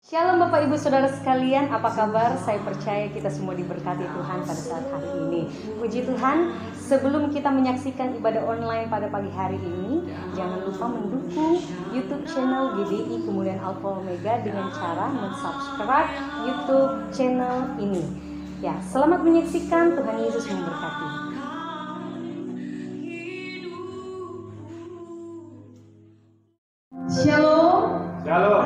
Shalom Bapak Ibu Saudara sekalian, apa kabar? Saya percaya kita semua diberkati Tuhan pada saat hari ini. Puji Tuhan, sebelum kita menyaksikan ibadah online pada pagi hari ini, jangan lupa mendukung YouTube channel GDI Kemuliaan Alfa Omega dengan cara mensubscribe YouTube channel ini. Ya, selamat menyaksikan, Tuhan Yesus memberkati. Shalom. Shalom.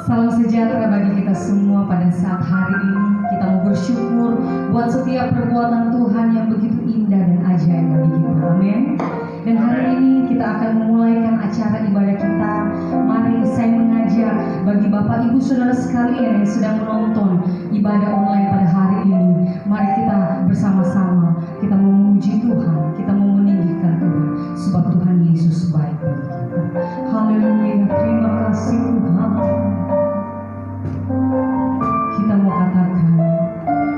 Salam sejahtera bagi kita semua pada saat hari ini. Kita mau bersyukur buat setiap perbuatan Tuhan yang begitu indah dan ajaib bagi kita. Amin. Dan hari ini kita akan memulaikan acara ibadah kita. Mari saya mengajak bagi Bapak Ibu Saudara sekalian yang sedang menonton ibadah online pada hari ini. Mari kita bersama-sama, kita memuji Tuhan, kita mau meninggikan Tuhan, sebab Tuhan Yesus baik bagi kita. Haleluya, terima kasih Tuhan. Kita mau katakan,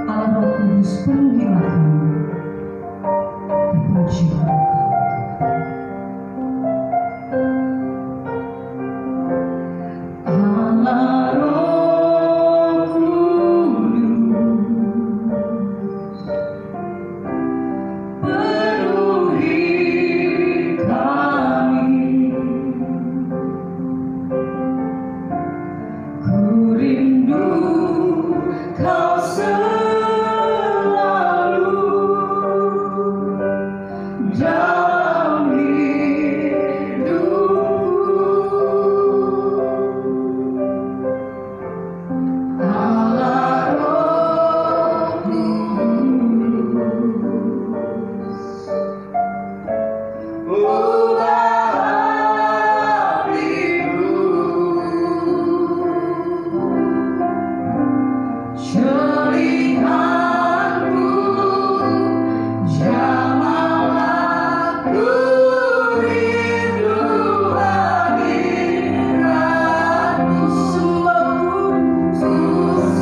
Allah Roh Kudus penuhilah kami. Terpujilah Engkau. Allah Roh Kudus penuhi kami. Ku rindu Kau selalu dalam hidupku. Allah Roh Kudus, ubah hatiku. Celihanku, jamalah ku rindu hadiratmu. Sembah Kudus,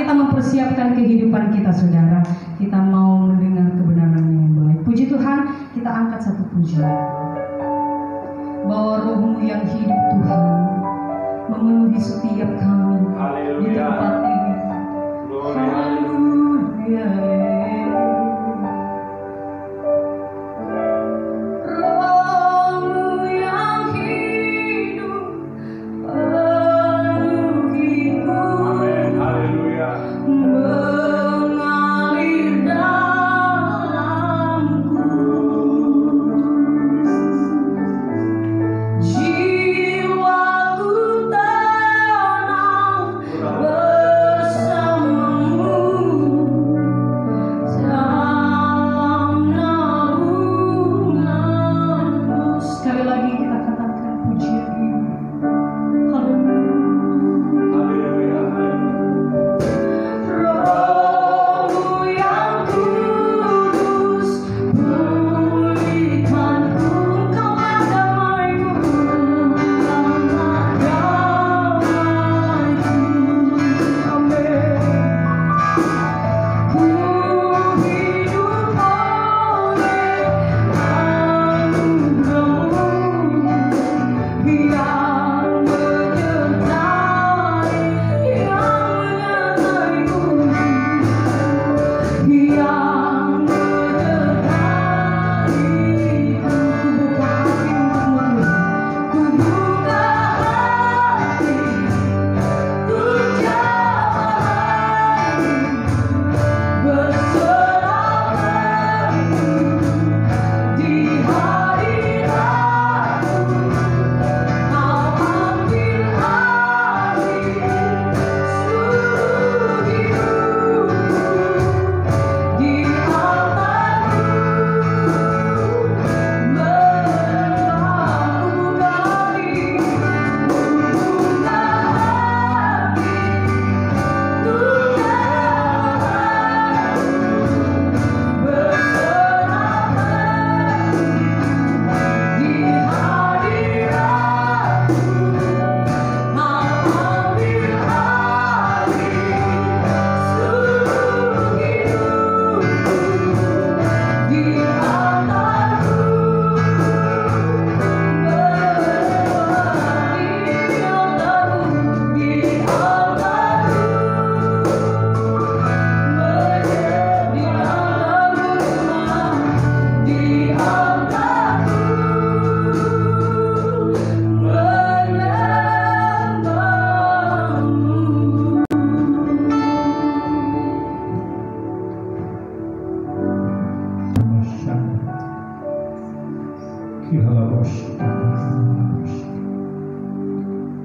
kita mempersiapkan kehidupan kita, saudara. Kita mau mendengar kebenaran yang baik. Puji Tuhan, kita angkat satu pujian. Bahwa roh-Mu yang hidup Tuhan memenuhi setiap kami di tempat ini. Haleluya.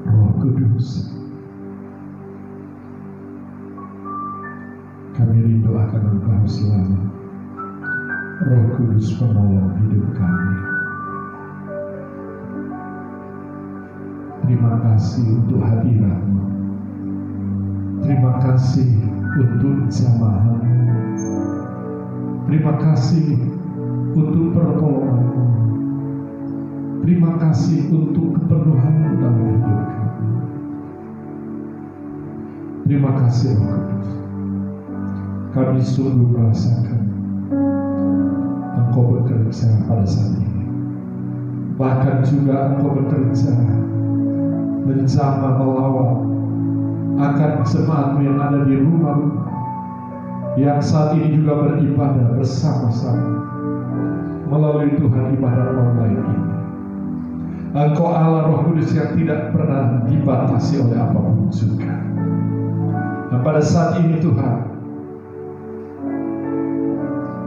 Roh Kudus, kami rindu akan Engkau selalu. Roh Kudus penolong hidup kami. Terima kasih untuk hadirat-Mu. Terima kasih untuk jamaah-Mu. Terima kasih untuk pertolongan-Mu. Terima kasih untuk kepenuhan-Mu dalam hidup kami. Terima kasih Roh Kudus. Kami sungguh merasakan Engkau bekerja pada saat ini. Bahkan juga Engkau bekerja menjamah melawat akan jemaat-Mu yang ada di rumah-rumah, yang saat ini juga beribadah bersama-sama melalui Tuhan ibadah online ini. Engkau Allah Roh Kudus yang tidak pernah dibatasi oleh apapun juga. Nah, pada saat ini Tuhan,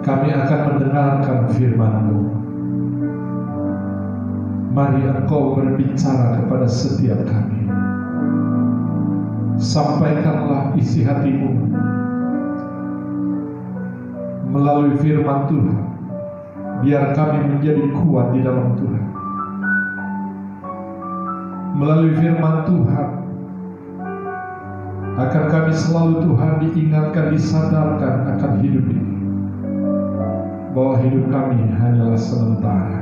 kami akan mendengarkan firman-Mu. Mari Engkau berbicara kepada setiap kami. Sampaikanlah isi hati-Mu melalui firman Tuhan, biar kami menjadi kuat di dalam Tuhan. Melalui firman Tuhan akan kami selalu Tuhan diingatkan, disadarkan akan hidup ini, bahwa hidup kami hanyalah sementara.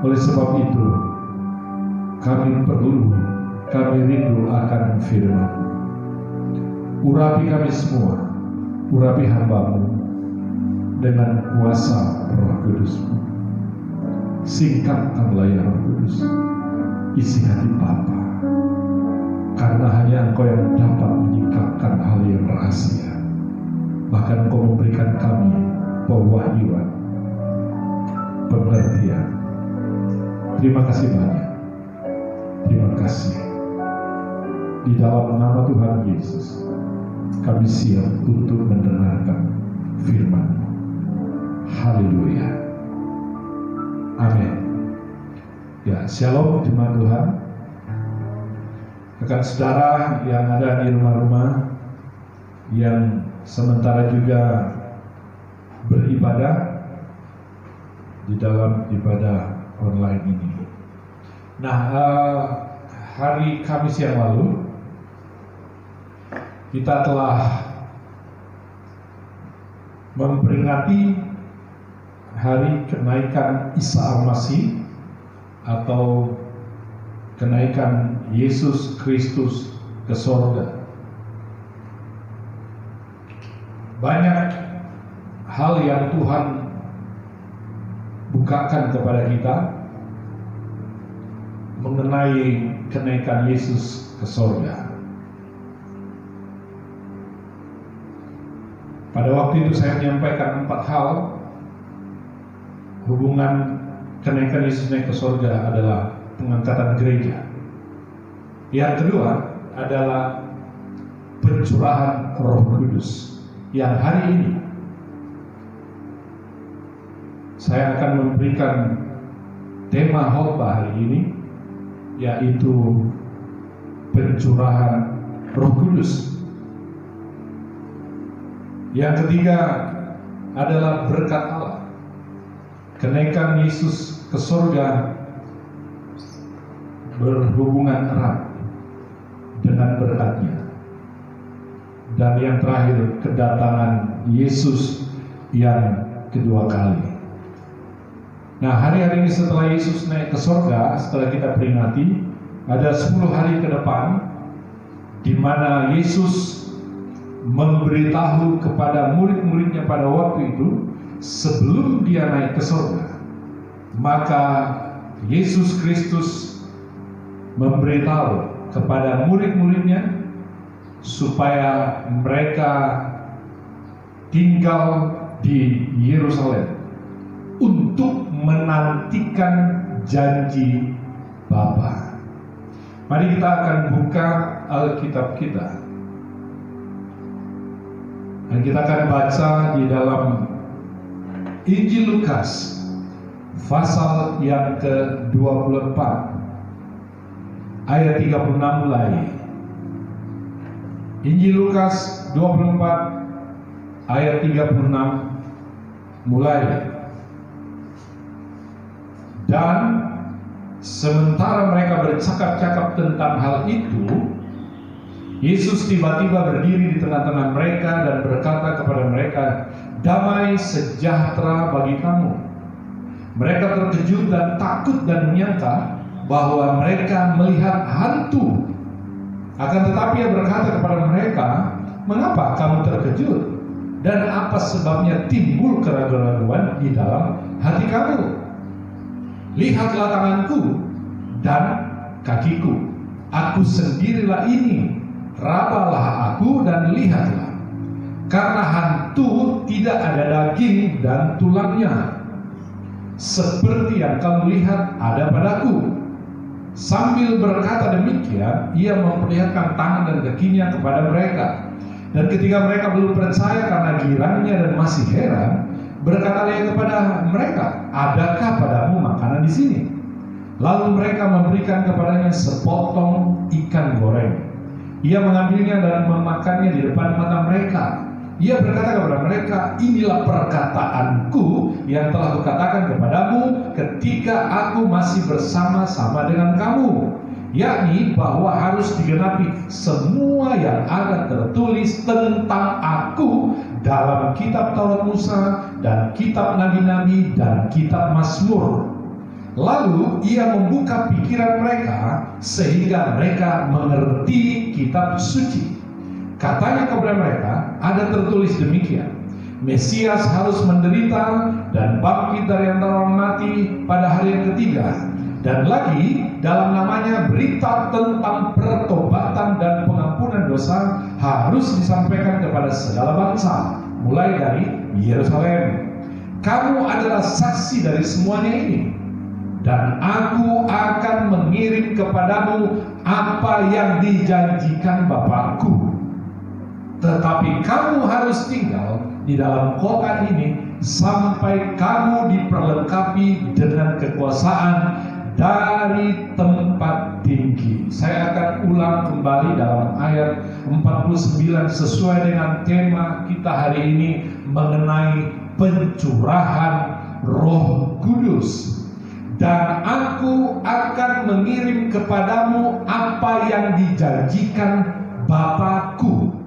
Oleh sebab itu kami rindu akan firman. urapi kami semua, urapi hamba-Mu dengan kuasa Roh Kudus-Mu. Singkapkanlah ya Roh Kudus isi hati Bapa, karena hanya Engkau yang dapat menyingkapkan hal yang rahasia. Bahkan Engkau memberikan kami pewahyuan, pengertian. Terima kasih banyak. Terima kasih. Di dalam nama Tuhan Yesus, kami siap untuk mendengarkan firman-Mu. Haleluya. Amin. Ya, shalom jemaat Tuhan. Rekan saudara yang ada di rumah-rumah, yang sementara juga beribadah di dalam ibadah online ini. Nah, hari Kamis yang lalu kita telah memperingati hari kenaikan Isa Al-Masih atau kenaikan Yesus Kristus ke sorga. Banyak hal yang Tuhan bukakan kepada kita mengenai kenaikan Yesus ke sorga. Pada waktu itu saya menyampaikan 4 hal hubungan kenaikan Yesus naik ke sorga adalah pengangkatan gereja. Yang kedua adalah pencurahan Roh Kudus, yang hari ini saya akan memberikan tema khotbah hari ini, yaitu pencurahan Roh Kudus. Yang ketiga adalah berkat Allah. Kenaikan Yesus ke surga berhubungan erat dengan berkatnya. Dan yang terakhir, kedatangan Yesus yang kedua kali. Nah, hari-hari ini setelah Yesus naik ke surga, setelah kita peringati, ada 10 hari ke depan di mana Yesus memberitahu kepada murid-muridnya pada waktu itu, sebelum dia naik ke surga, maka Yesus Kristus memberitahu kepada murid-muridnya supaya mereka tinggal di Yerusalem untuk menantikan janji Bapa. Mari kita akan buka Alkitab kita. Dan kita akan baca di dalam Injil Lukas pasal yang ke-24 ayat 36 mulai. Injil Lukas 24 ayat 36 mulai. Dan sementara mereka bercakap-cakap tentang hal itu, Yesus tiba-tiba berdiri di tengah-tengah mereka dan berkata kepada mereka, "Damai sejahtera bagi kamu." Mereka terkejut dan takut dan menyangka bahwa mereka melihat hantu. Akan tetapi Ia berkata kepada mereka, "Mengapa kamu terkejut? Dan apa sebabnya timbul keraguan-keraguan di dalam hati kamu? Lihatlah tanganku dan kakiku. Aku sendirilah ini. Rabalah aku dan lihatlah. Karena hantu tidak ada daging dan tulangnya, seperti yang kamu lihat ada padaku." Sambil berkata demikian, Ia memperlihatkan tangan dan kakinya kepada mereka. Dan ketika mereka belum percaya karena girangnya dan masih heran, berkata Ia kepada mereka, "Adakah padamu makanan di sini?" Lalu mereka memberikan kepadanya sepotong ikan goreng. Ia mengambilnya dan memakannya di depan mata mereka. Ia berkata kepada mereka, "Inilah perkataanku yang telah kukatakan kepadamu ketika aku masih bersama-sama dengan kamu, yakni bahwa harus digenapi semua yang ada tertulis tentang aku dalam kitab Taurat Musa dan kitab Nabi-Nabi dan kitab Mazmur." Lalu Ia membuka pikiran mereka sehingga mereka mengerti kitab suci. Katanya kepada mereka, ada tertulis demikian, Mesias harus menderita dan bangkit dari antara orang mati pada hari yang ketiga. Dan lagi dalam namanya berita tentang pertobatan dan pengampunan dosa harus disampaikan kepada segala bangsa, mulai dari Yerusalem. Kamu adalah saksi dari semuanya ini, dan aku akan mengirim kepadamu apa yang dijanjikan Bapakku. Tetapi kamu harus tinggal di dalam kota ini sampai kamu diperlengkapi dengan kekuasaan dari tempat tinggi. Saya akan ulang kembali dalam ayat 49 sesuai dengan tema kita hari ini mengenai pencurahan Roh Kudus. Dan aku akan mengirim kepadamu apa yang dijanjikan Bapakku.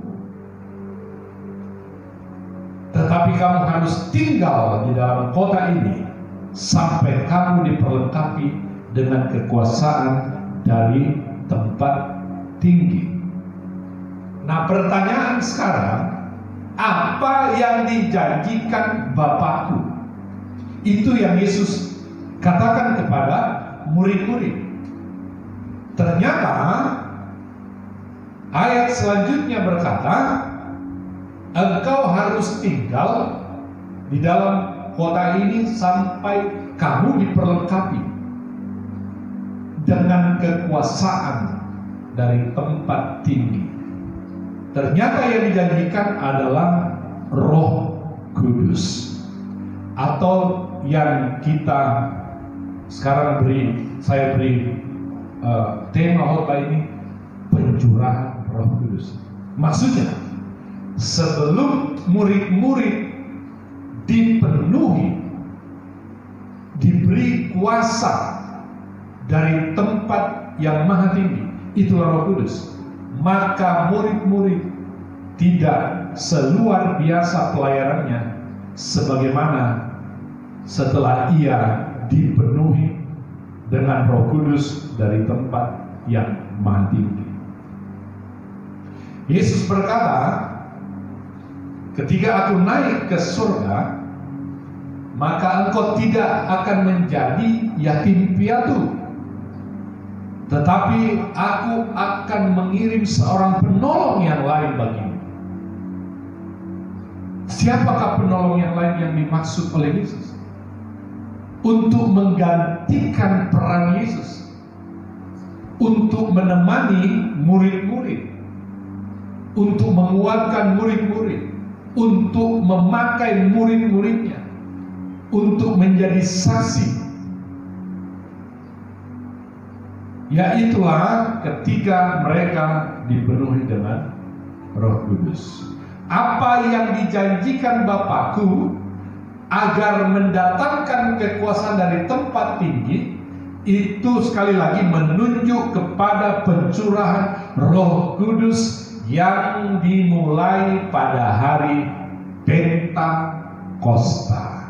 Tetapi kamu harus tinggal di dalam kota ini sampai kamu diperlengkapi dengan kekuasaan dari tempat tinggi. Nah, pertanyaan sekarang, apa yang dijanjikan Bapakku? Itu yang Yesus katakan kepada murid-murid. Ternyata ayat selanjutnya berkata, engkau harus tinggal di dalam kota ini sampai kamu diperlengkapi dengan kekuasaan dari tempat tinggi. Ternyata yang dijanjikan adalah Roh Kudus, atau yang kita sekarang saya beri tema khotbah ini, pencurahan Roh Kudus. Maksudnya, sebelum murid-murid dipenuhi, diberi kuasa dari tempat yang maha tinggi, itulah Roh Kudus, maka murid-murid tidak seluar biasa pelayanannya sebagaimana setelah ia dipenuhi dengan Roh Kudus dari tempat yang maha tinggi. Yesus berkata, ketika aku naik ke surga, maka engkau tidak akan menjadi yatim piatu, tetapi aku akan mengirim seorang penolong yang lain bagimu. Siapakah penolong yang lain yang dimaksud oleh Yesus? Untuk menggantikan peran Yesus, untuk menemani murid-murid, untuk menguatkan murid-murid, untuk memakai murid-muridnya, untuk menjadi saksi. Yaitulah ketika mereka dipenuhi dengan Roh Kudus. Apa yang dijanjikan Bapakku agar mendatangkan kekuasaan dari tempat tinggi, itu sekali lagi menunjuk kepada pencurahan Roh Kudus yang dimulai pada hari Pentakosta.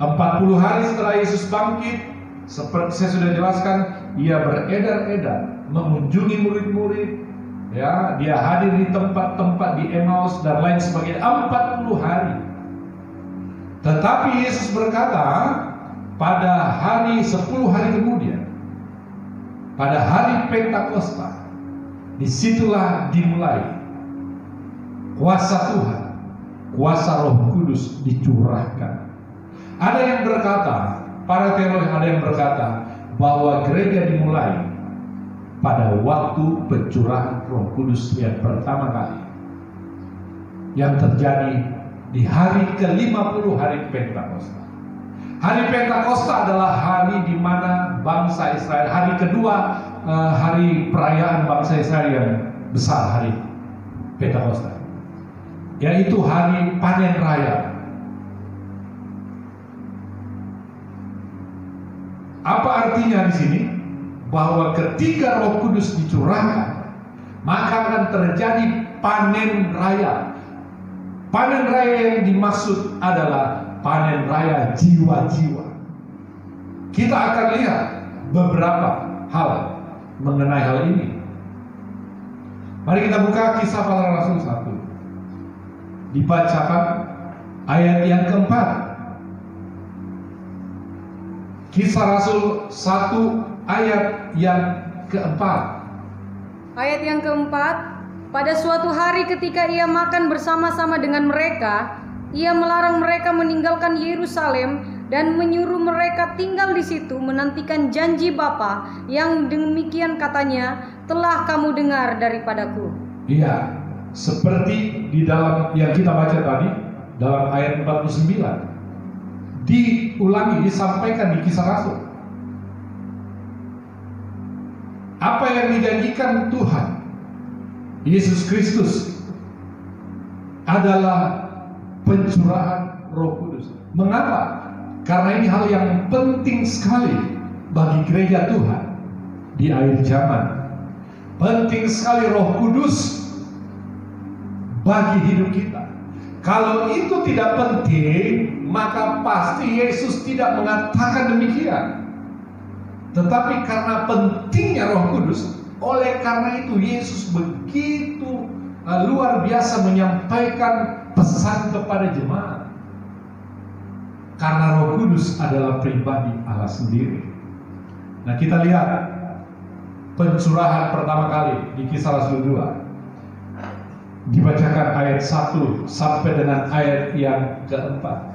40 hari setelah Yesus bangkit, seperti saya sudah jelaskan, ia beredar-edar mengunjungi murid-murid, ya, dia hadir di tempat-tempat di Emmaus dan lain sebagainya 40 hari. Tetapi Yesus berkata, pada hari 10 hari kemudian, pada hari Pentakosta, disitulah dimulai kuasa Tuhan, kuasa Roh Kudus dicurahkan. Ada yang berkata, para teolog ada yang berkata bahwa gereja dimulai pada waktu pencurahan Roh Kudus yang pertama kali, yang terjadi di hari ke-50 hari Pentakosta. Hari Pentakosta adalah hari di mana bangsa Israel, hari kedua hari perayaan bangsa Israel yang besar, hari Pentakosta, yaitu hari panen raya. Apa artinya di sini? Bahwa ketika Roh Kudus dicurahkan, maka akan terjadi panen raya. Panen raya yang dimaksud adalah panen raya jiwa-jiwa. Kita akan lihat beberapa hal mengenai hal ini. Mari kita buka Kisah Para Rasul 1. Dibacakan ayat yang keempat. Kisah Rasul 1 ayat yang keempat. Ayat yang keempat, pada suatu hari ketika ia makan bersama-sama dengan mereka, ia melarang mereka meninggalkan Yerusalem dan menyuruh mereka tinggal di situ menantikan janji Bapa yang demikian katanya telah kamu dengar daripadaku. Iya, seperti di dalam yang kita baca tadi dalam ayat 49. Diulangi, disampaikan di Kisah Rasul. Apa yang dijanjikan Tuhan Yesus Kristus adalah pencurahan Roh Kudus. Mengapa? Karena ini hal yang penting sekali bagi gereja Tuhan di akhir zaman. Penting sekali Roh Kudus bagi hidup kita. Kalau itu tidak penting, maka pasti Yesus tidak mengatakan demikian. Tetapi karena pentingnya Roh Kudus, oleh karena itu Yesus begitu luar biasa menyampaikan pesan kepada jemaat. Karena Roh Kudus adalah pribadi Allah sendiri. Nah, kita lihat pencurahan pertama kali di Kisah Rasul 2. Dibacakan ayat 1 sampai dengan ayat yang keempat.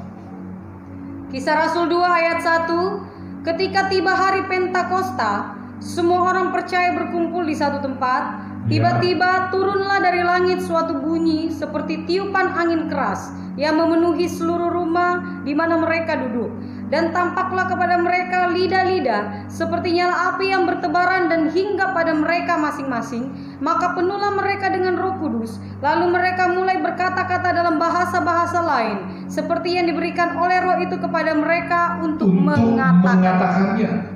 Kisah Rasul 2 ayat 1, ketika tiba hari Pentakosta, semua orang percaya berkumpul di satu tempat. Tiba-tiba turunlah dari langit suatu bunyi seperti tiupan angin keras yang memenuhi seluruh rumah di mana mereka duduk. Dan tampaklah kepada mereka lidah-lidah seperti nyala api yang bertebaran dan hingga pada mereka masing-masing. Maka penuhlah mereka dengan Roh Kudus. Lalu mereka mulai berkata-kata dalam bahasa-bahasa lain seperti yang diberikan oleh Roh itu kepada mereka untuk mengatakannya.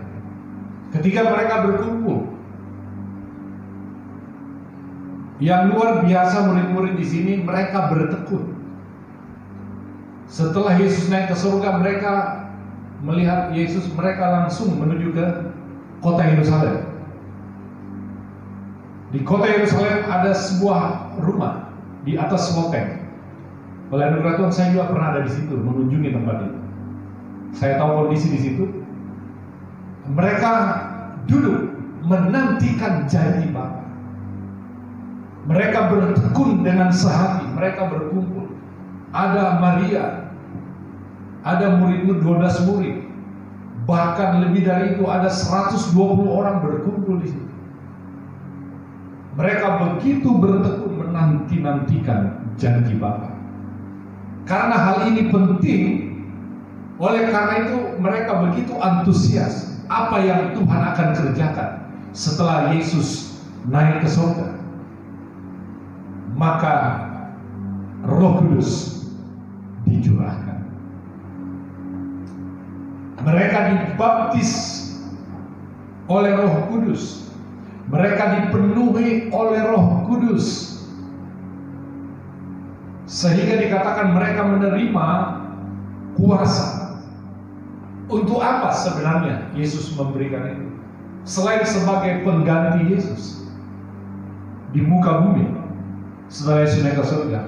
Ketika mereka berkumpul, yang luar biasa murid-murid di sini, mereka bertekun. Setelah Yesus naik ke surga, mereka melihat Yesus, mereka langsung menuju ke kota Yerusalem. Di kota Yerusalem ada sebuah rumah di atas loteng. Oleh anugerah Tuhan, saya juga pernah ada di situ, mengunjungi tempat itu. Saya tahu kondisi di situ. Mereka duduk menantikan janji Bapa. Mereka bertekun dengan sehati, mereka berkumpul. Ada Maria, ada murid-murid, 12 murid. Bahkan lebih dari itu, ada 120 orang berkumpul di situ. Mereka begitu bertekun menanti-nantikan janji Bapa. Karena hal ini penting, oleh karena itu mereka begitu antusias apa yang Tuhan akan kerjakan setelah Yesus naik ke surga. Maka Roh Kudus dicurahkan. Mereka dibaptis oleh Roh Kudus. Mereka dipenuhi oleh Roh Kudus. Sehingga dikatakan mereka menerima kuasa. Untuk apa sebenarnya Yesus memberikan itu? Selain sebagai pengganti Yesus di muka bumi setelah Yesus naik ke surga,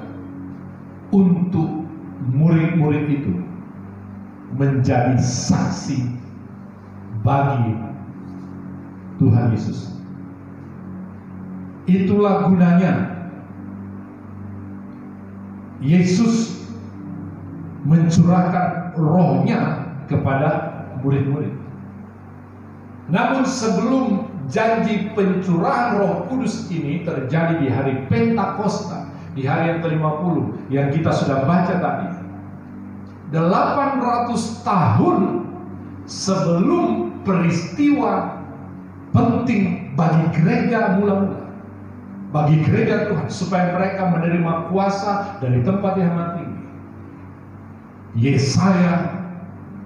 untuk murid-murid itu menjadi saksi bagi Tuhan Yesus. Itulah gunanya Yesus mencurahkan rohnya kepada murid-murid. Namun sebelum janji pencurahan Roh Kudus ini terjadi di hari Pentakosta, di hari yang ke-50 yang kita sudah baca tadi, 800 tahun sebelum peristiwa penting bagi gereja mula-mula, bagi gereja Tuhan, supaya mereka menerima kuasa dari tempat yang maha tinggi, Yesaya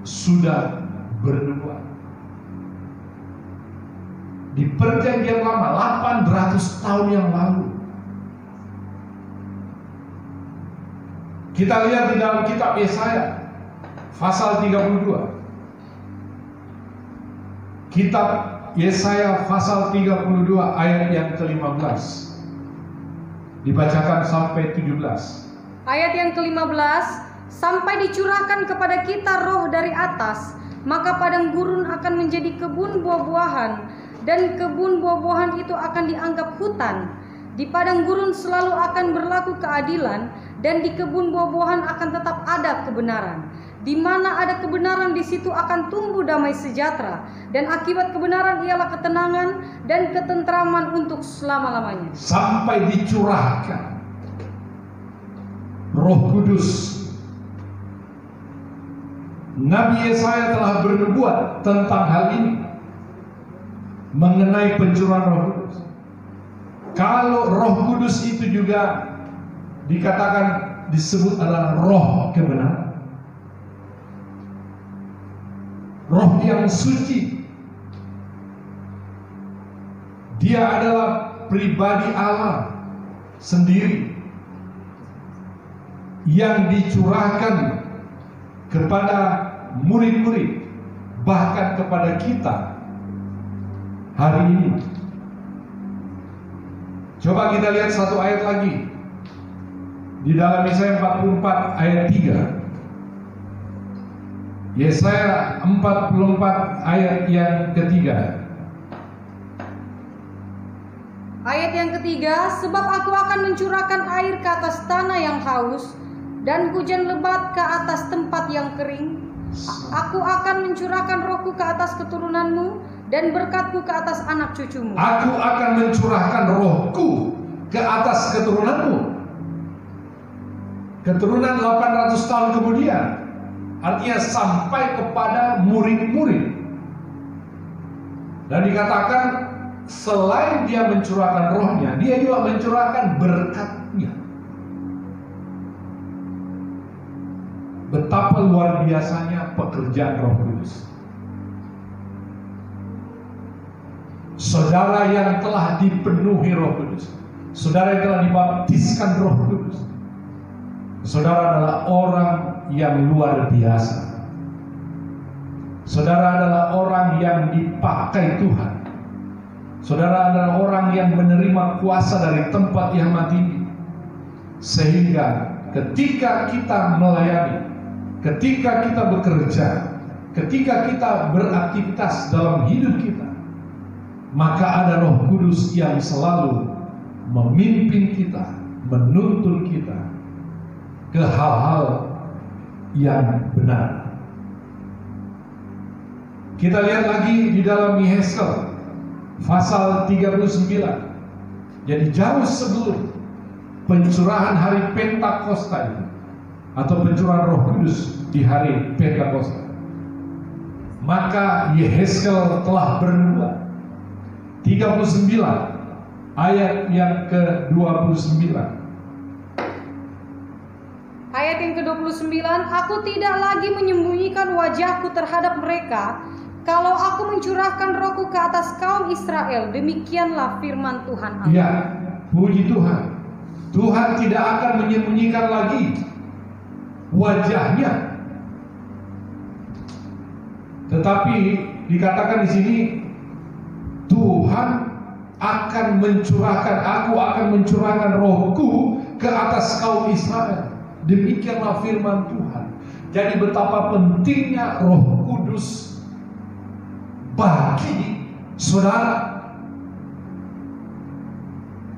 sudah bernubuat. Di perjanjian lama 800 tahun yang lalu. Kita lihat di dalam kitab Yesaya pasal 32. Kitab Yesaya pasal 32 ayat yang ke-15. Dibacakan sampai 17. Ayat yang ke-15, sampai dicurahkan kepada kita roh dari atas, maka padang gurun akan menjadi kebun buah-buahan, dan kebun buah-buahan itu akan dianggap hutan. Di padang gurun selalu akan berlaku keadilan, dan di kebun buah-buahan akan tetap ada kebenaran. Di mana ada kebenaran, di situ akan tumbuh damai sejahtera, dan akibat kebenaran ialah ketenangan dan ketentraman untuk selama-lamanya. Sampai dicurahkan Roh Kudus. Nabi Yesaya telah bernubuat tentang hal ini, mengenai pencurahan Roh Kudus. Kalau Roh Kudus itu juga dikatakan disebut adalah roh kebenaran, roh yang suci. Dia adalah pribadi Allah sendiri yang dicurahkan kepada murid-murid, bahkan kepada kita hari ini. Coba kita lihat satu ayat lagi di dalam Yesaya 44 ayat 3. Yesaya 44 ayat yang ketiga. Ayat yang ketiga, sebab aku akan mencurahkan air ke atas tanah yang haus, dan hujan lebat ke atas tempat yang kering. Aku akan mencurahkan rohku ke atas keturunanmu, dan berkatku ke atas anak cucumu. Aku akan mencurahkan rohku ke atas keturunanmu. Keturunan 800 tahun kemudian, artinya sampai kepada murid-murid. Dan dikatakan selain dia mencurahkan rohnya, dia juga mencurahkan berkatnya. Betapa luar biasanya pekerjaan Roh Kudus. Saudara yang telah dipenuhi Roh Kudus, saudara yang telah dibaptiskan Roh Kudus, saudara adalah orang yang luar biasa. Saudara adalah orang yang dipakai Tuhan. Saudara adalah orang yang menerima kuasa dari tempat yang tinggi. Sehingga ketika kita melayani, ketika kita bekerja, ketika kita beraktivitas dalam hidup kita, maka ada Roh Kudus yang selalu memimpin kita, menuntun kita ke hal-hal yang benar. Kita lihat lagi di dalam Yesaya pasal 39. Jadi jauh sebelum pencurahan hari Pentakosta itu, atau pencurahan Roh Kudus di hari Pentakosta, maka Yesaya telah bernubuat 39 ayat yang ke-29. Ayat yang ke-29, aku tidak lagi menyembunyikan wajahku terhadap mereka, kalau aku mencurahkan rohku ke atas kaum Israel. Demikianlah firman Tuhan Allah. Ya, puji Tuhan. Tuhan tidak akan menyembunyikan lagi wajahnya. Tetapi dikatakan di sini, Tuhan akan mencurahkan, aku akan mencurahkan rohku ke atas kaum Israel. Demikianlah firman Tuhan. Jadi betapa pentingnya Roh Kudus bagi saudara.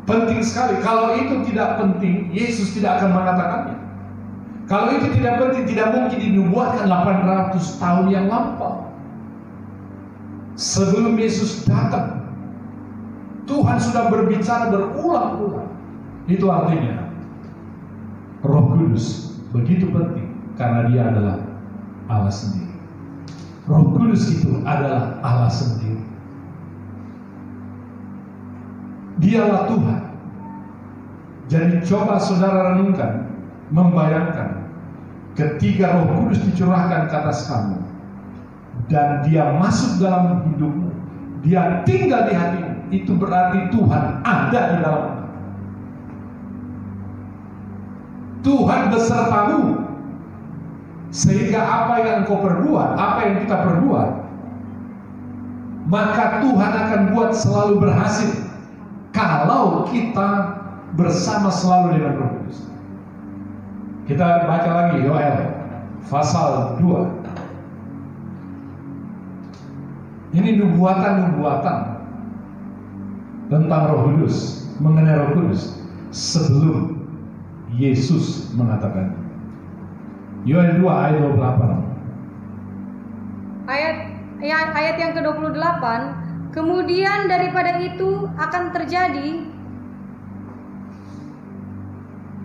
Penting sekali. Kalau itu tidak penting, Yesus tidak akan mengatakannya. Kalau itu tidak penting, tidak mungkin dinubuatkan 800 tahun yang lampau. Sebelum Yesus datang, Tuhan sudah berbicara berulang-ulang. Itu artinya Roh Kudus begitu penting, karena dia adalah Allah sendiri. Roh Kudus itu adalah Allah sendiri. Dialah Tuhan. Jadi coba saudara renungkan, membayangkan ketika Roh Kudus dicurahkan ke atas kamu dan dia masuk dalam hidupmu, dia tinggal di hatimu, itu berarti Tuhan ada di dalammu. Tuhan besertamu, sehingga apa yang engkau perbuat, apa yang kita perbuat, maka Tuhan akan buat selalu berhasil kalau kita bersama selalu dengan Roh Kudus. Kita baca lagi Yoel pasal 2. Ini nubuatan-nubuatan tentang Roh Kudus, mengenai Roh Kudus sebelum Yesus mengatakan. Yoel 2 ayat 28. Ayat yang ke-28, kemudian daripada itu akan terjadi,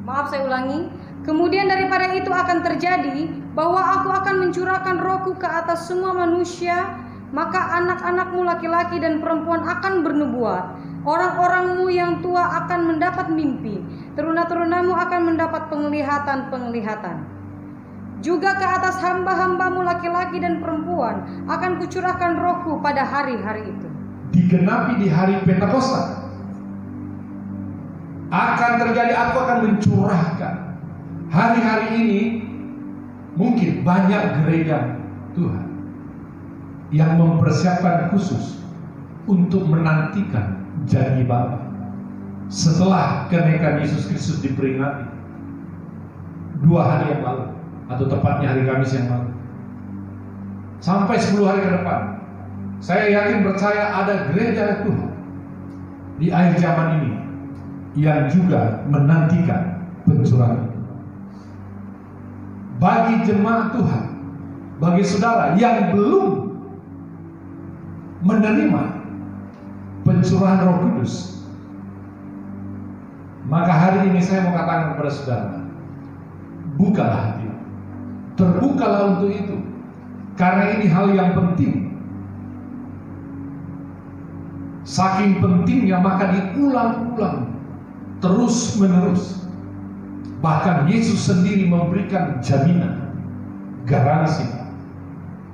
maaf saya ulangi, kemudian daripada itu akan terjadi bahwa aku akan mencurahkan rohku ke atas semua manusia, maka anak-anakmu laki-laki dan perempuan akan bernubuat, orang-orangmu yang tua akan mendapat mimpi, teruna-terunamu akan mendapat penglihatan-penglihatan. Juga ke atas hamba-hambamu laki-laki dan perempuan akan kucurahkan rohku pada hari-hari itu. Digenapi di hari Pentakosta. Akan terjadi, aku akan mencurahkan. Hari-hari ini mungkin banyak gereja Tuhan yang mempersiapkan khusus untuk menantikan janji Bapa setelah kenaikan Yesus Kristus diperingati 2 hari yang lalu, atau tepatnya hari Kamis yang lalu, sampai 10 hari ke depan. Saya yakin percaya ada gereja Tuhan di akhir zaman ini yang juga menantikan pencurahan. Bagi jemaat Tuhan, bagi saudara yang belum menerima pencurahan Roh Kudus, maka hari ini saya mau katakan kepada saudara, bukalah hati, terbukalah untuk itu, karena ini hal yang penting. Saking pentingnya maka diulang-ulang terus menerus. Bahkan Yesus sendiri memberikan jaminan, garansi,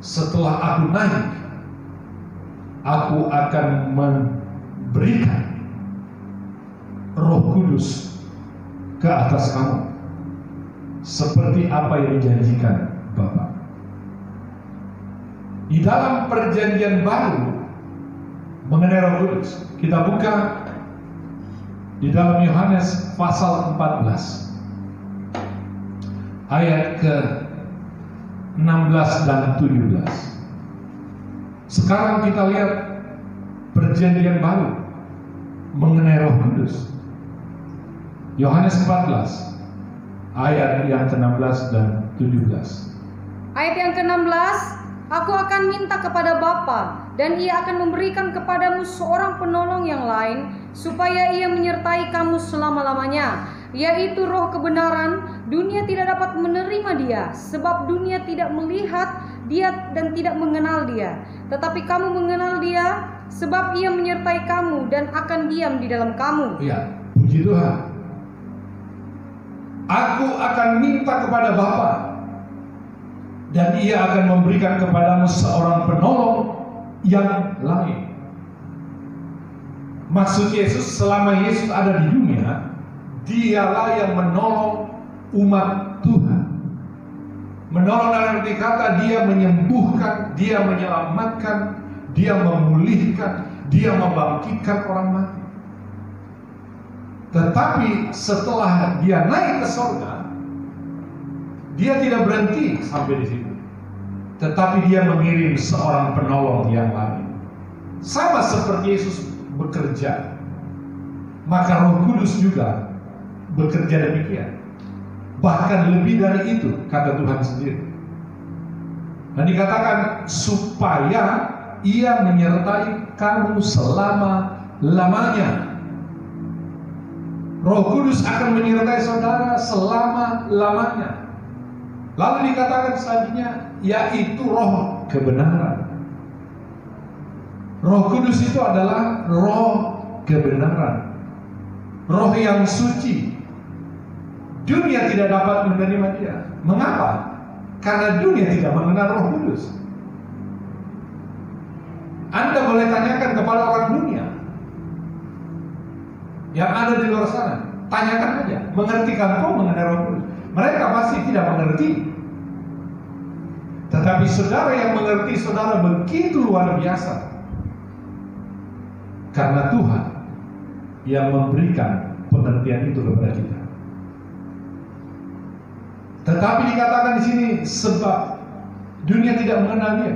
setelah aku naik, aku akan memberikan Roh Kudus ke atas kamu, seperti apa yang dijanjikan Bapa. Di dalam perjanjian baru mengenai Roh Kudus, kita buka di dalam Yohanes pasal 14 ayat ke-16 dan 17. Sekarang kita lihat perjanjian baru mengenai Roh Kudus. Yohanes 14 ayat yang ke-16 dan 17. Ayat yang ke-16, aku akan minta kepada Bapa, dan Ia akan memberikan kepadamu seorang penolong yang lain, supaya Ia menyertai kamu selama-lamanya, yaitu Roh kebenaran. Dunia tidak dapat menerima Dia, sebab dunia tidak melihat Dia dan tidak mengenal Dia. Tetapi kamu mengenal Dia, sebab Ia menyertai kamu dan akan diam di dalam kamu. Ya, puji Tuhan. Aku akan minta kepada Bapa, dan Ia akan memberikan kepadamu seorang penolong yang lain. Maksud Yesus, selama Yesus ada di dunia, Dialah yang menolong umat Tuhan. Menolong dalam arti kata, Dia menyembuhkan, Dia menyelamatkan, Dia memulihkan, Dia membangkitkan orang mati. Tetapi setelah Dia naik ke surga, Dia tidak berhenti sampai di situ, tetapi Dia mengirim seorang penolong yang lain. Sama seperti Yesus bekerja, maka Roh Kudus juga bekerja demikian. Bahkan lebih dari itu, kata Tuhan sendiri. Dan dikatakan supaya Ia menyertai kamu selama-lamanya. Roh Kudus akan menyertai saudara selama-lamanya. Lalu dikatakan selanjutnya, yaitu Roh kebenaran. Roh Kudus itu adalah Roh kebenaran, Roh yang suci. Dunia tidak dapat menerima Dia. Mengapa? Karena dunia tidak mengenal Roh Kudus. Anda boleh tanyakan kepada orang dunia yang ada di luar sana, tanyakan aja, mengertikah kau mengenai Roh Kudus? Mereka pasti tidak mengerti. Tetapi saudara yang mengerti, saudara begitu luar biasa, karena Tuhan yang memberikan pengertian itu kepada kita. Tetapi dikatakan di sini sebab dunia tidak mengenal Dia,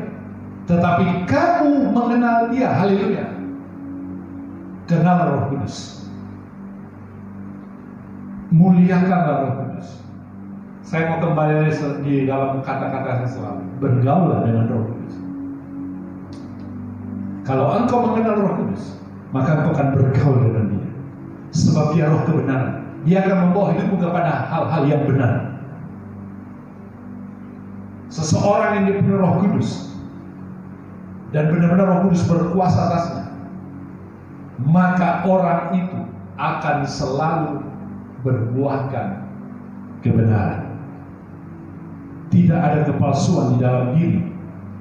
tetapi kamu mengenal Dia. Haleluya. Kenal Roh Kudus. Muliakanlah Roh Kudus. Saya mau kembali di dalam kata-kata saya selalu, bergaullah dengan Roh Kudus. Kalau engkau mengenal Roh Kudus, maka engkau akan bergaul dengan Dia. Sebab Dia Roh kebenaran. Dia akan membawa hidupmu kepada hal-hal yang benar. Seseorang yang dipenuhi Roh Kudus dan benar-benar Roh Kudus berkuasa atasnya, maka orang itu akan selalu berbuahkan kebenaran. Tidak ada kepalsuan di dalam diri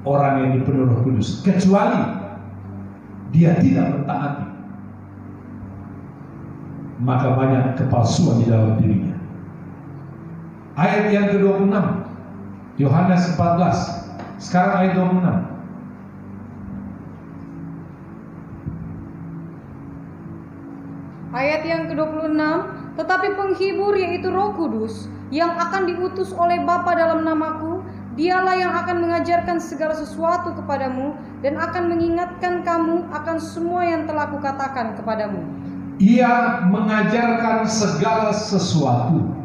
orang yang dipenuhi Roh Kudus, kecuali dia tidak mentaati, maka banyak kepalsuan di dalam dirinya. Ayat yang ke-26 Yohanes 14. Sekarang ayat 26. Ayat yang ke-26, tetapi penghibur yaitu Roh Kudus yang akan diutus oleh Bapa dalam namaku, Dialah yang akan mengajarkan segala sesuatu kepadamu dan akan mengingatkan kamu akan semua yang telah kukatakan kepadamu. Ia mengajarkan segala sesuatu.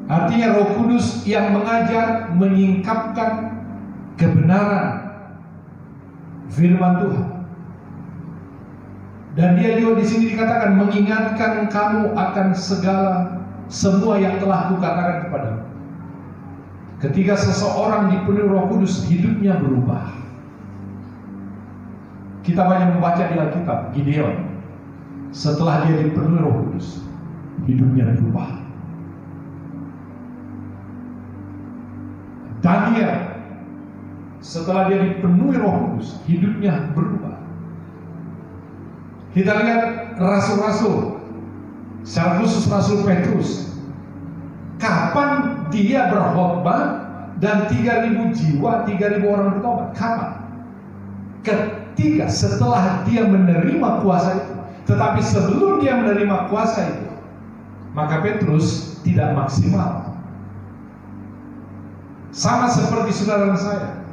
Artinya Roh Kudus yang mengajar, menyingkapkan kebenaran firman Tuhan. Dan dia juga di sini dikatakan mengingatkan kamu akan semua yang telah kukatakan kepadamu. Ketika seseorang dipenuhi Roh Kudus, hidupnya berubah. Kita banyak membaca di Alkitab, Gideon, setelah dia dipenuhi Roh Kudus, hidupnya berubah. Daniel, setelah dia dipenuhi Roh Kudus, hidupnya berubah. Kita lihat rasul-rasul, secara khusus Rasul Petrus, kapan dia berkhotbah dan 3.000 jiwa, 3.000 orang bertobat? Kapan? Ketika setelah dia menerima kuasa itu. Tetapi sebelum dia menerima kuasa itu, maka Petrus tidak maksimal. Sama seperti saudara saya.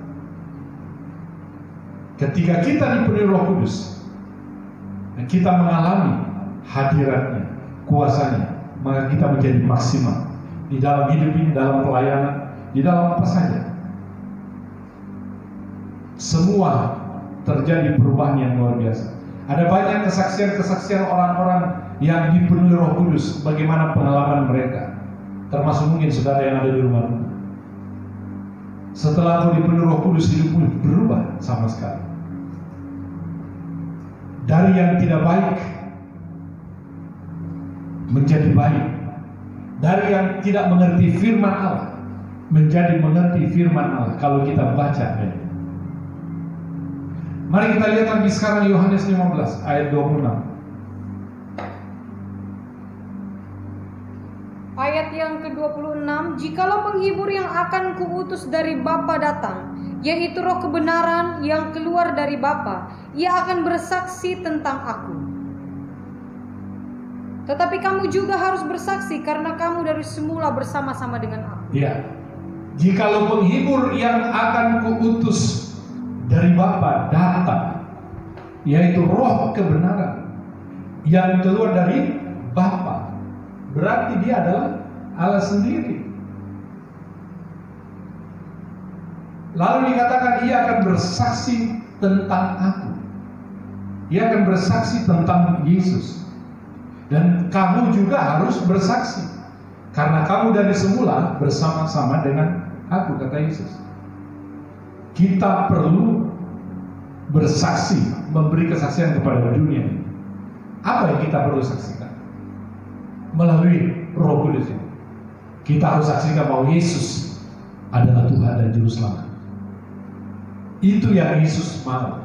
Ketika kita dipenuhi Roh Kudus, kita mengalami hadiratnya, kuasanya, maka kita menjadi maksimal di dalam hidup ini, dalam pelayanan, di dalam apa saja. Semua terjadi perubahan yang luar biasa. Ada banyak kesaksian-kesaksian orang-orang yang dipenuhi Roh Kudus, bagaimana pengalaman mereka, termasuk mungkin saudara yang ada di rumah. Setelah kau dipenuhi Roh Kudus, hidupmu berubah sama sekali. Dari yang tidak baik menjadi baik. Dari yang tidak mengerti firman Allah menjadi mengerti firman Allah. Kalau kita baca ini. Mari kita lihat lagi sekarang Yohanes 15 ayat 26. Ayat yang ke-26, jikalau penghibur yang akan kuutus dari Bapa datang, yaitu Roh kebenaran yang keluar dari Bapa, ia akan bersaksi tentang aku. Tetapi kamu juga harus bersaksi karena kamu dari semula bersama-sama dengan aku. Ya. Jikalau penghibur yang akan kuutus dari Bapa datang, yaitu Roh kebenaran yang keluar dari Bapa, berarti dia adalah Allah sendiri. Lalu dikatakan ia akan bersaksi tentang aku. Ia akan bersaksi tentang Yesus. Dan kamu juga harus bersaksi, karena kamu dari semula bersama-sama dengan aku, kata Yesus. Kita perlu bersaksi, memberi kesaksian kepada dunia. Apa yang kita perlu saksikan? Melalui Roh Kudus ini, kita harus saksikan bahwa Yesus adalah Tuhan dan Juru Selamat. Itu yang Yesus mau.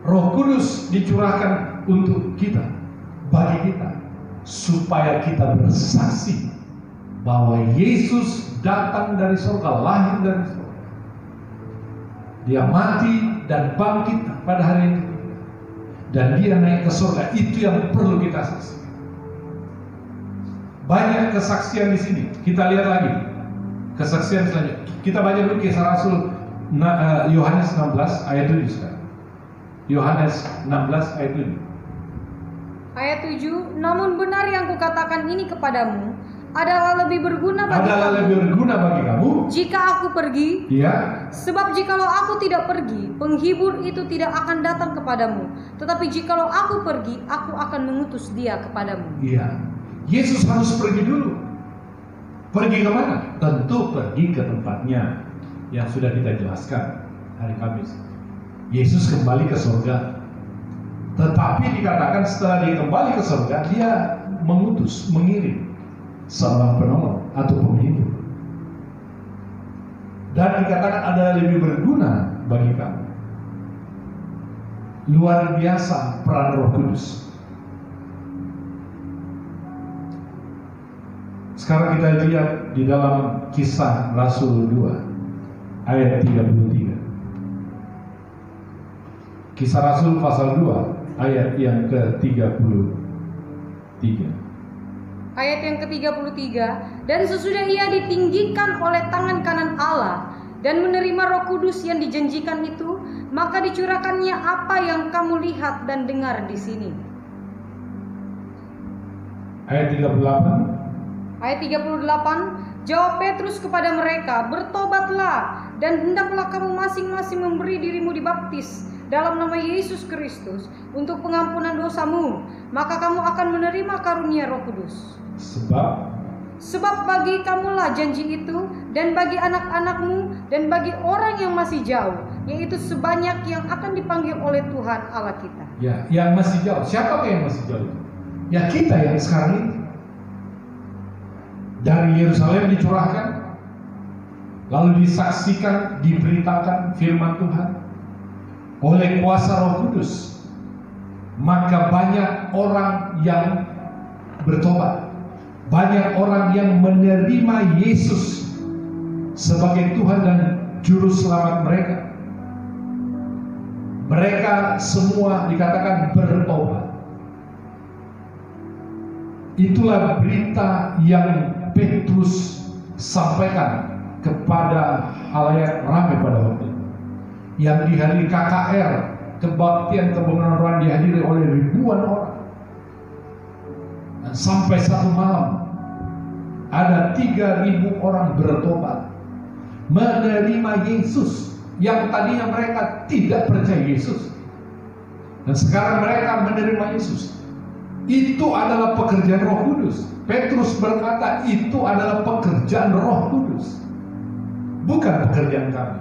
Roh Kudus dicurahkan untuk kita, bagi kita, supaya kita bersaksi bahwa Yesus datang dari surga, lahir dari surga. Dia mati dan bangkit pada hari itu. dan dia naik ke surga. Itu yang perlu kita saksikan. Banyak kesaksian di sini. Kita lihat lagi kesaksian selanjutnya. Kita baca dulu Kisah Rasul Yohanes 16 ayat 7 sekarang. Yohanes 16 ayat 7. Ayat 7, namun benar yang kukatakan ini kepadamu adalah lebih berguna bagi kamu jika aku pergi. Iya. Sebab jikalau aku tidak pergi, penghibur itu tidak akan datang kepadamu. Tetapi jikalau aku pergi, aku akan mengutus dia kepadamu. Iya. Yesus harus pergi dulu. Pergi kemana? Tentu pergi ke tempatnya yang sudah kita jelaskan hari Kamis. Yesus kembali ke surga. Tetapi dikatakan setelah dia kembali ke surga, dia mengirim seorang penolong atau penghibur. Dan dikatakan adalah lebih berguna bagi kamu. Luar biasa peran Roh Kudus. Sekarang kita lihat di dalam Kisah Rasul 2 ayat 33. Kisah Rasul pasal 2 ayat yang ke-33. Ayat yang ke-33, dan sesudah ia ditinggikan oleh tangan kanan Allah dan menerima Roh Kudus yang dijanjikan itu, maka dicurahkannya apa yang kamu lihat dan dengar di sini. Ayat 38. Ayat 38, jawab Petrus kepada mereka, bertobatlah dan hendaklah kamu masing-masing memberi dirimu dibaptis dalam nama Yesus Kristus untuk pengampunan dosamu, maka kamu akan menerima karunia Roh Kudus. Sebab bagi kamulah janji itu, dan bagi anak-anakmu, dan bagi orang yang masih jauh, yaitu sebanyak yang akan dipanggil oleh Tuhan Allah kita. Ya, yang masih jauh. Siapa yang masih jauh? Ya kita yang sekarang ini. Dari Yerusalem dicurahkan, lalu disaksikan, diberitakan firman Tuhan oleh kuasa Roh Kudus. Maka banyak orang yang bertobat, banyak orang yang menerima Yesus sebagai Tuhan dan Juru Selamat mereka. Mereka semua dikatakan bertobat. Itulah berita yang Petrus sampaikan kepada halayak ramai pada waktu itu. Yang dihadiri KKR, kebaktian kebenaran rohani dihadiri oleh ribuan orang. Dan sampai satu malam ada 3.000 orang bertobat, menerima Yesus yang tadinya mereka tidak percaya Yesus, dan sekarang mereka menerima Yesus. Itu adalah pekerjaan Roh Kudus. Petrus berkata itu adalah pekerjaan Roh Kudus, bukan pekerjaan kami.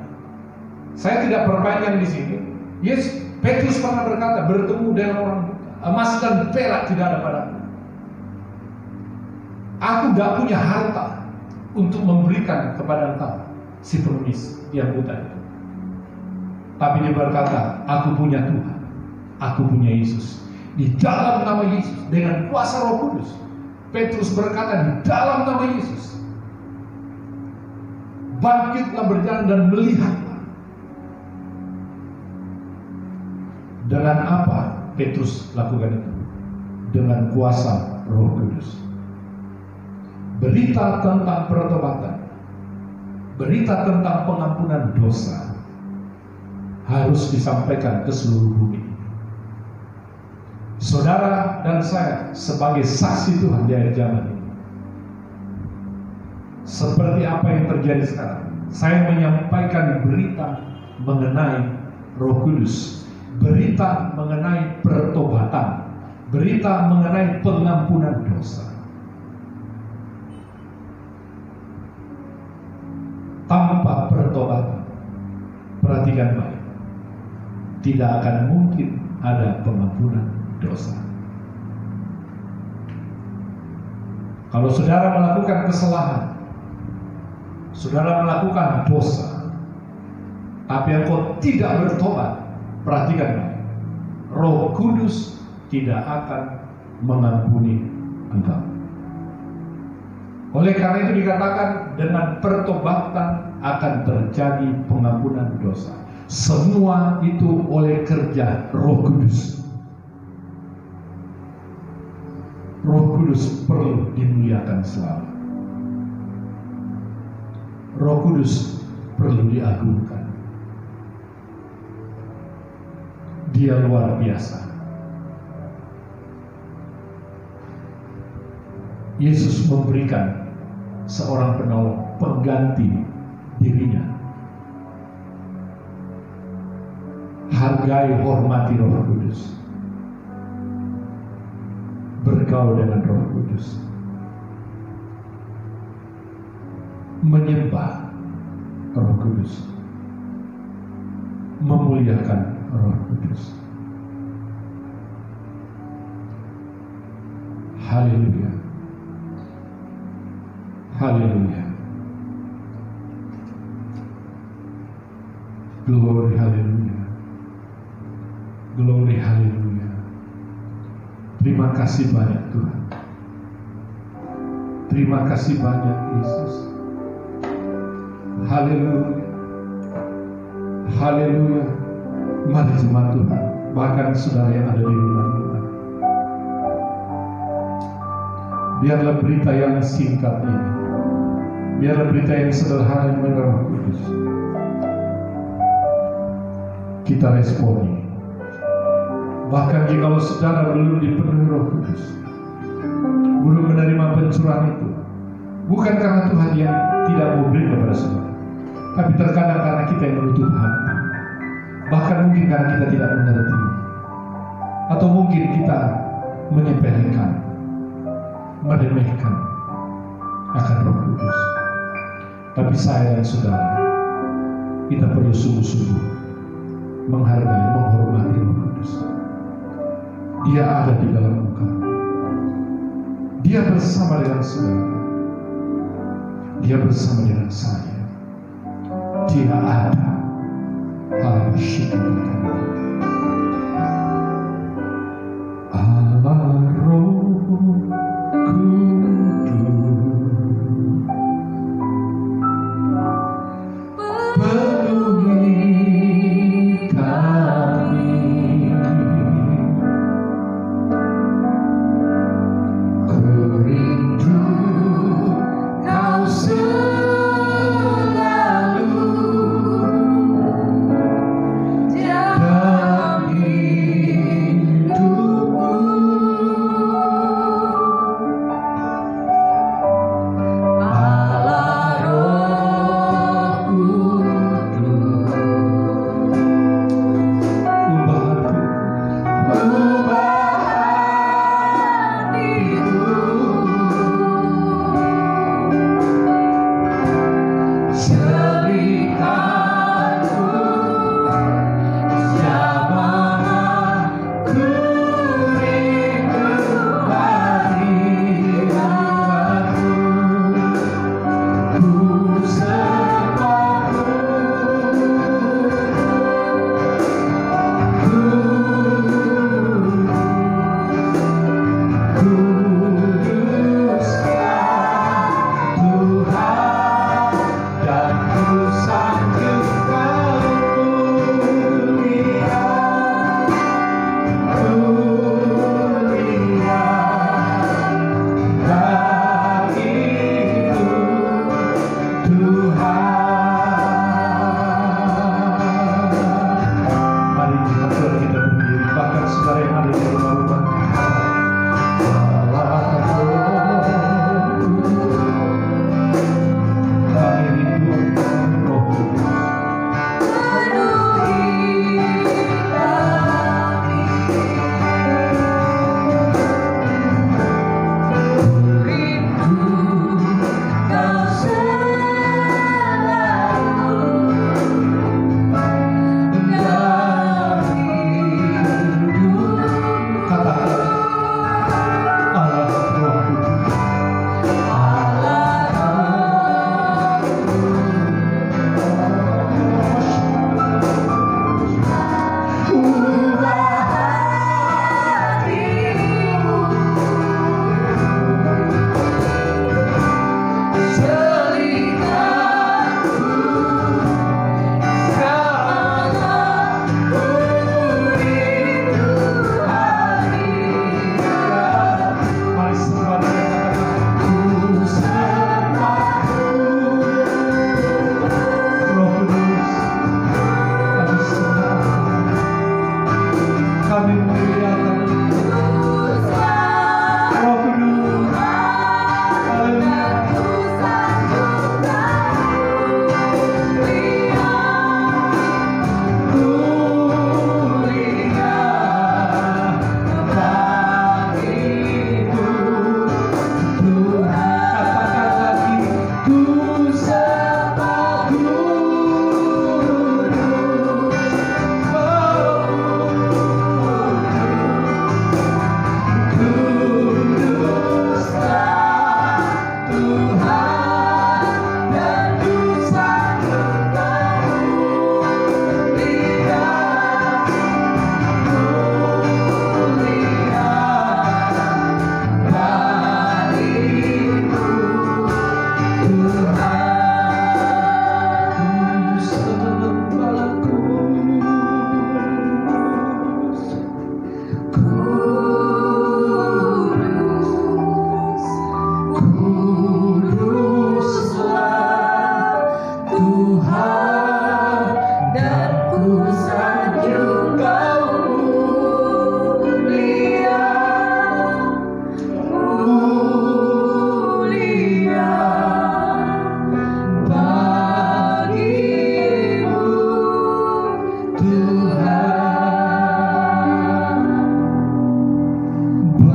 Saya tidak perpanjang di sini. Yes, Petrus pernah berkata, bertemu dengan orang buta, emas dan perak tidak ada padaku. Aku tidak punya harta untuk memberikan kepada engkau, si pengemis yang buta itu. Tapi dia berkata, aku punya Tuhan, aku punya Yesus. Di dalam nama Yesus, dengan kuasa Roh Kudus, Petrus berkata, di dalam nama Yesus, bangkitlah, berjalan dan melihatlah. Dengan apa Petrus lakukan itu? Dengan kuasa Roh Kudus. Berita tentang pertobatan, berita tentang pengampunan dosa harus disampaikan ke seluruh bumi. Saudara dan saya sebagai saksi Tuhan di akhir zaman ini, seperti apa yang terjadi sekarang, saya menyampaikan berita mengenai Roh Kudus, berita mengenai pertobatan, berita mengenai pengampunan dosa. Tanpa pertobatan, perhatikan baik, tidak akan mungkin ada pengampunan dosa. Kalau saudara melakukan kesalahan, saudara melakukan dosa, tapi engkau tidak bertobat, perhatikan baik, Roh Kudus tidak akan mengampuni engkau. Oleh karena itu dikatakan dengan pertobatan akan terjadi pengampunan dosa. Semua itu oleh kerja Roh Kudus. Kudus perlu dimuliakan selalu. Roh Kudus perlu diagungkan. Dia luar biasa. Yesus memberikan seorang penolong, pengganti dirinya. Hargai, hormati Roh Kudus. Bergaul dengan Roh Kudus. Menyembah Roh Kudus. Memuliakan Roh Kudus. Haleluya. Haleluya. Glory, haleluya. Glory, haleluya. Terima kasih banyak Tuhan. Terima kasih banyak Yesus. Haleluya. Haleluya. Mari jemaat Tuhan, bahkan saudara yang ada di rumah, biarlah berita yang singkat ini, biarlah berita yang sederhana mengenai Roh Kudus kita responi. Bahkan jika saudara belum dipenuhi Roh Kudus, belum menerima pencurahan itu, bukan karena Tuhan yang tidak mau beri kepada saudara, tapi terkadang karena kita yang menutup hati. Bahkan mungkin karena kita tidak mengerti, atau mungkin kita menyepelekan, meremehkan akan Roh Kudus. Tapi saya dan saudara, kita perlu sungguh-sungguh menghargai, menghormati Roh Kudus. Dia ada di dalam engkau. Dia bersama dengan saudara. Dia bersama dengan saya. Dia ada. Allah Roh Kudus, penuhi kami. Ku rindu Kau selalu.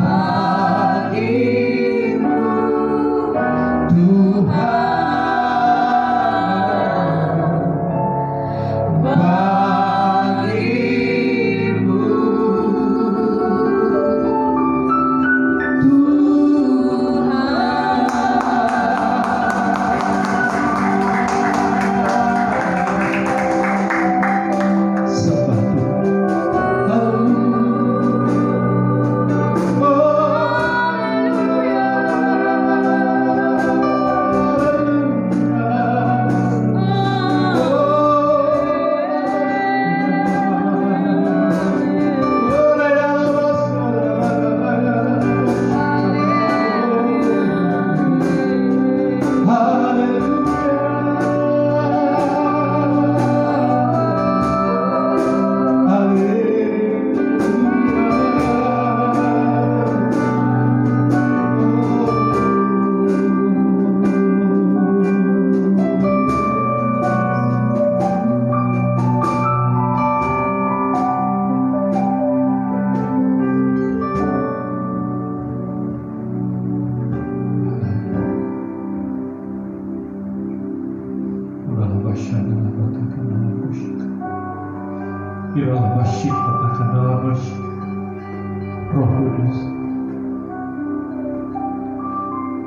bagimu Tuhan, bagimu Roh Kudus,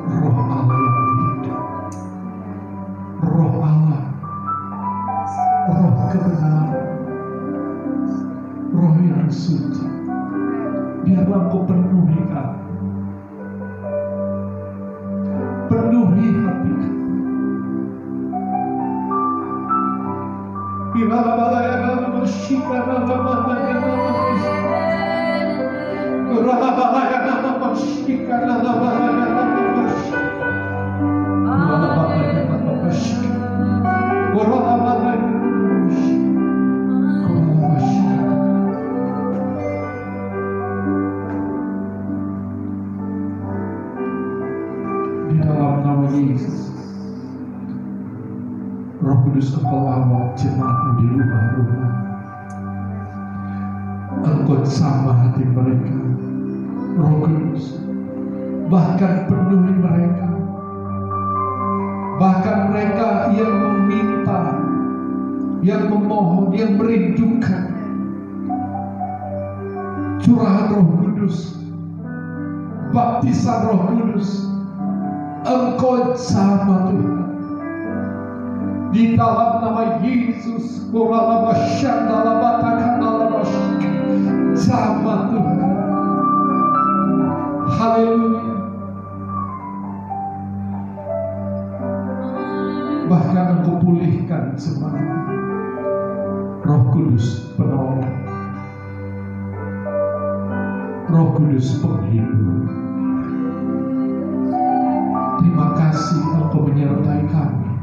Roh Allah yang hidup, Roh Allah, Roh kebenaran, Roh yang suci, biarlah Kau penuhi kami, penuhi hati kami. Di dalam nama Yesus, Roh Kudus kepelawat jemaatmu di rumah-rumah. Engkau sama hati mereka, Roh Kudus, bahkan penuhi mereka, bahkan mereka yang meminta, yang memohon, yang merindukan curahan Roh Kudus, baptisan Roh Kudus. Engkau sama Tuhan. Di dalam nama Yesus, sama Tuhan. Haleluya. Bahkan Engkau pulihkan semangat. Roh Kudus penolong, Roh Kudus penghibur. Terima kasih Engkau menyertai kami.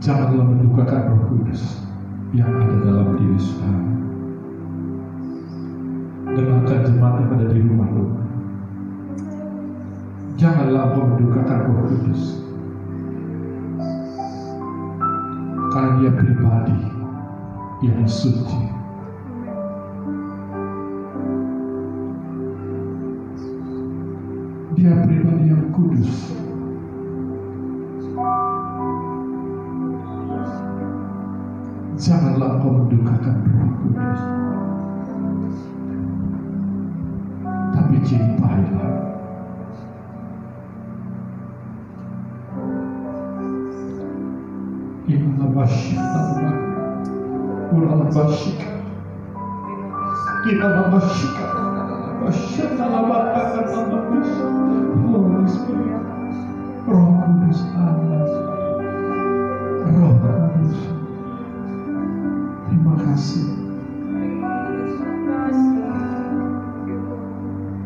Janganlah mendukakan Roh Kudus yang ada dalam diri saudara. Dengarkan jemaat yang ada di rumah-rumah. Janganlah engkau mendukakan Roh Kudus, karena Dia pribadi yang suci. Dia pribadi yang kudus. Janganlah engkau mendukakan Roh Kudus, tapi cintailah. Inna masyikata, urala masyikata, kita masyikata, masyikata, masyikata, Holy Spirit, Roh Kudus Allah, Roh Kudus. Terima kasih.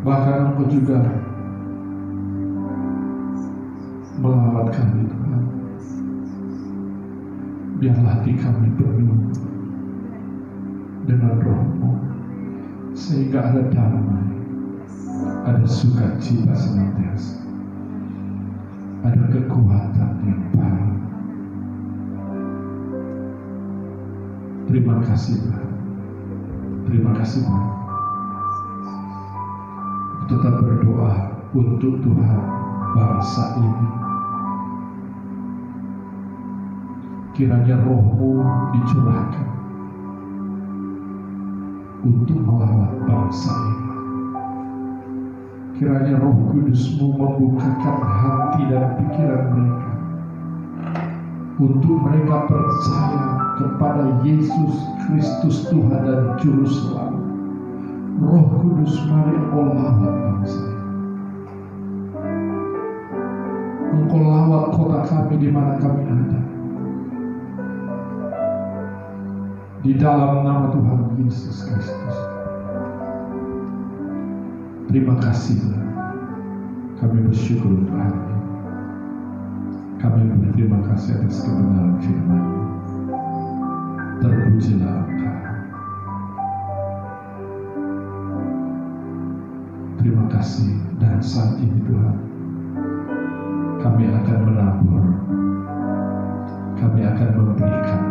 Bahkan Engkau juga melawat kami Tuhan. Biarlah hati kami penuh dengan Roh-Mu, sehingga ada damai, ada sukacita senantiasa, ada kekuatan yang baru. Terima kasih Tuhan. Terima kasih Tuhan. Tetap berdoa untuk Tuhan bangsa ini. Kiranya Roh-Mu dicurahkan untuk melawat bangsa ini. Kiranya Roh Kudus-Mu membukakan hati dan pikiran mereka untuk mereka percaya kepada Yesus Kristus Tuhan dan Juru Selamat. Roh Kudus, mari Engkau lawat bangsa ini. Engkau lawat kota kami di mana kami ada. Di dalam nama Tuhan Yesus Kristus. Terima kasih Tuhan. Kami bersyukur untuk hari ini. Kami berterima kasih atas kebenaran firman-Mu. Terpujilah Engkau. Terima kasih. Dan saat ini Tuhan, kami akan menabur. Kami akan memberikan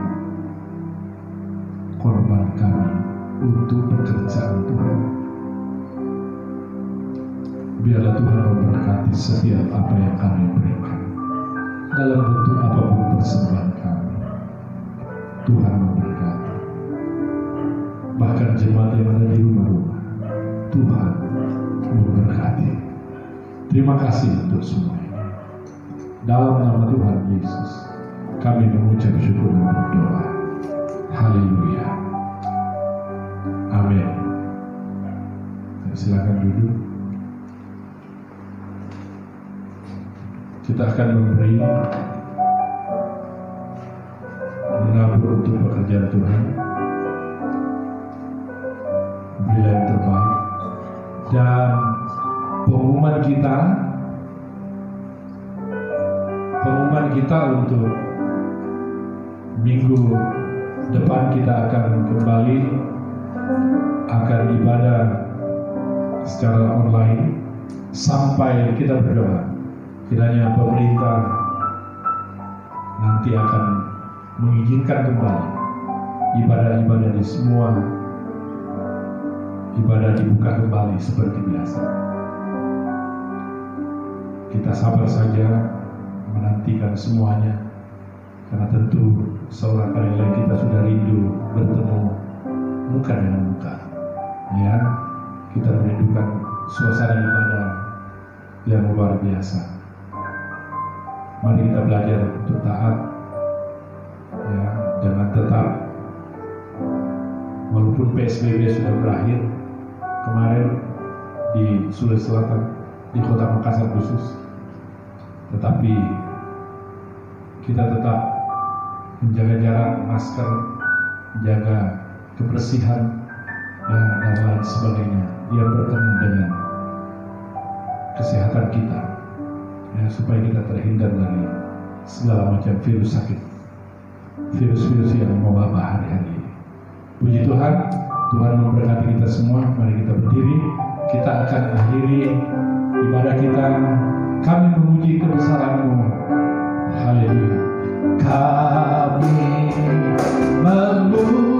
korban kami untuk pekerjaan Tuhan. Biarlah Tuhan memberkati setiap apa yang kami berikan, dalam bentuk apapun persembahan kami. Tuhan memberkati. Bahkan jemaat yang ada di rumah-rumah, Tuhan memberkati. Terima kasih untuk semua ini. Dalam nama Tuhan Yesus, kami mengucap syukur dan berdoa. Haleluya. Amin. Silakan duduk. Kita akan memberi menabur untuk pekerjaan Tuhan. Berilah yang terbaik. Dan pengumuman kita untuk minggu depan, kita akan kembali akan ibadah secara online sampai kita berdoa. Kiranya pemerintah nanti akan mengizinkan kembali ibadah-ibadah di semua ibadah dibuka kembali seperti biasa. Kita sabar saja menantikan semuanya, karena tentu seorang kali lagi kita sudah rindu bertemu muka dengan muka. Ya, kita merindukan suasana ibadah yang luar biasa. Mari kita belajar untuk taat, ya, dengan tetap, walaupun PSBB sudah berakhir kemarin di Sulawesi Selatan, di Kota Makassar khusus, tetapi kita tetap menjaga jarak, masker, menjaga kebersihan, dan lain sebagainya yang berkenaan dengan kesehatan kita, ya, supaya kita terhindar dari segala macam virus sakit, virus-virus yang mewabah hari-hari ini. Puji Tuhan, Tuhan memberkati kita semua. Mari kita berdiri, kita akan akhiri ibadah kita. Kami memuji kebesaran-Mu. Haleluya. Kami memuji kebesaran-Mu.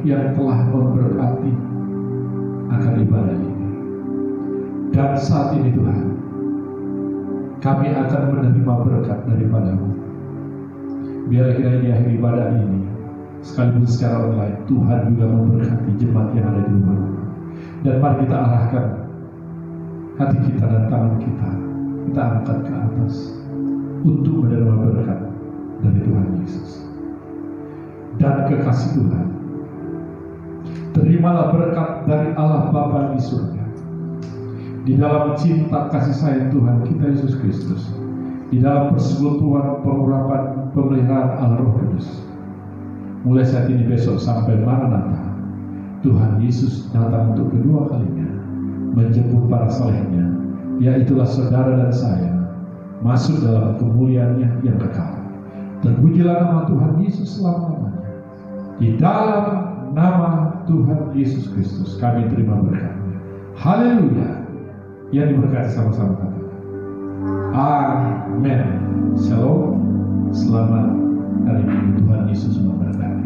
yang telah memberkati akan ibadah ini. Dan saat ini Tuhan, kami akan menerima berkat daripada-Mu. Biar kiranya di akhir ibadah ini, sekaligus secara online, Tuhan juga memberkati jemaat yang ada di rumah. Dan mari kita arahkan hati kita dan tangan kita angkat ke atas untuk menerima berkat dari Tuhan Yesus. Dan kekasih Tuhan, terimalah berkat dari Allah Bapa di surga, di dalam cinta kasih sayang Tuhan kita Yesus Kristus, di dalam persekutuan pengurapan pemeliharaan Allah Roh Kudus, mulai saat ini besok sampai Maranatha. Tuhan Yesus datang untuk kedua kalinya menjemput para salehnya, yaitulah saudara dan saya, masuk dalam kemuliaannya yang kekal. Terpujilah nama Tuhan Yesus selama-lamanya. Di dalam nama Tuhan Yesus Kristus kami terima berkat-Nya. Haleluya. Yang diberkati sama-sama katakan amin. Shalom. Selamat hari ini, Tuhan Yesus memberkati.